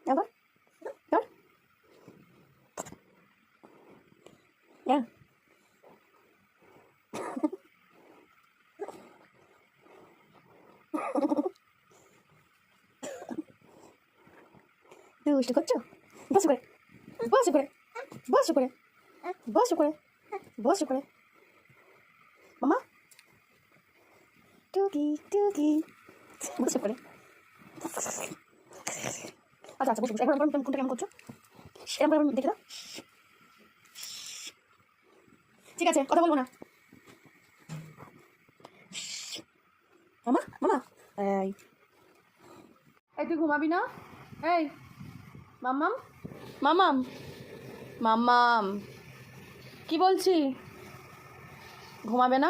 আবার ধর দুষ্টু করছো বসে করে বসে করে বসে করে বসে করে বসে করে মামা টুকি টুকি বসে করে আচ্ছা আচ্ছা বসে বসে এখন কোনটা কেমন করছো এরকম করে দেখে দাও ঠিক আছে কথা বলবো না মামা মামা এই তুই ঘুমাবি না এই মাম্মাম মামাম মাম্মাম কি বলছি ঘুমাবে না